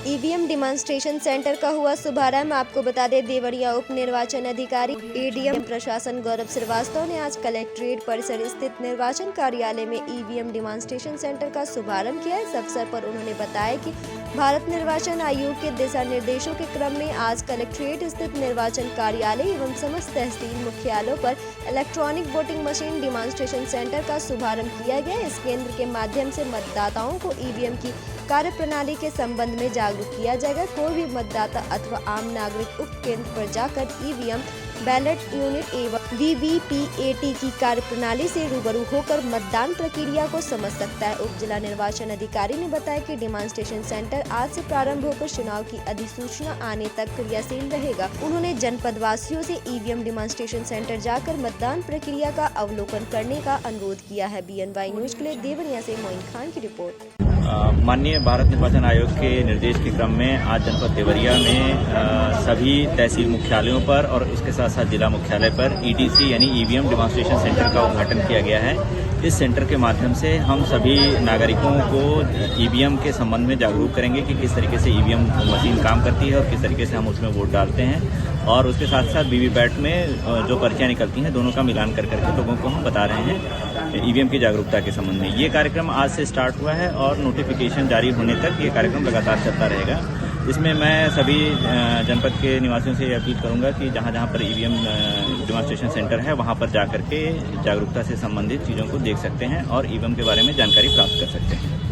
EVM demonstration centre का हुआ शुभारंभ। आपको बता दें, देवरिया उप निर्वाचन अधिकारी एडीएम प्रशासन गौरव श्रीवास्तव ने आज कलेक्ट्रेट परिसर स्थित निर्वाचन कार्यालय में ईवीएम डिमॉन्स्ट्रेशन सेंटर का शुभारंभ किया। इस अवसर पर उन्होंने बताया कि भारत निर्वाचन आयोग के दिशा निर्देशों के क्रम में आज कलेक्ट्रेट स्थित निर्वाचन कार्यालय एवं समस्त तहसील मुख्यालयों पर electronic voting machine demonstration centre का शुभारंभ किया गया। इस केंद्र के माध्यम से मतदाताओं को ईवीएम की कार्यप्रणाली के संबंध में जागरूक किया जाएगा। कोई भी मतदाता अथवा आम नागरिक उक्त केंद्र पर जाकर ईवीएम, बैलेट यूनिट एवं वीवीपीएटी की कार्यप्रणाली से रूबरू होकर मतदान प्रक्रिया को समझ सकता है। उप जिला निर्वाचन अधिकारी ने बताया कि डिमॉन्स्ट्रेशन सेंटर आज से प्रारंभ होकर चुनाव की अधिसूचना आने तक क्रियाशील रहेगा। उन्होंने जनपद वासियों से ईवीएम डिमॉन्स्ट्रेशन सेंटर जाकर मतदान प्रक्रिया का अवलोकन करने का अनुरोध किया है। BNY न्यूज के लिए देवरिया से मोइन खान की रिपोर्ट। माननीय भारत निर्वाचन आयोग के निर्देश के क्रम में आज जनपद देवरिया में सभी तहसील मुख्यालयों पर और उसके साथ साथ जिला मुख्यालय पर EDC यानी ईवीएम डिमॉन्स्ट्रेशन सेंटर का उद्घाटन किया गया है। इस सेंटर के माध्यम से हम सभी नागरिकों को ईवीएम के संबंध में जागरूक करेंगे कि किस तरीके से ईवीएम मशीन काम करती है और किस तरीके से हम उसमें वोट डालते हैं, और उसके साथ साथ वीवीपैट में जो पर्चियां निकलती हैं दोनों का मिलान कर करके लोगों को हम बता रहे हैं ईवीएम की जागरूकता के संबंध में। ये कार्यक्रम आज से स्टार्ट हुआ है और नोटिफिकेशन जारी होने तक ये कार्यक्रम लगातार चलता रहेगा। इसमें मैं सभी जनपद के निवासियों से अपील करूंगा कि जहां जहां पर ईवीएम डिमॉन्स्ट्रेशन सेंटर है वहां पर जाकर के जागरूकता से संबंधित चीज़ों को देख सकते हैं और ईवीएम के बारे में जानकारी प्राप्त कर सकते हैं।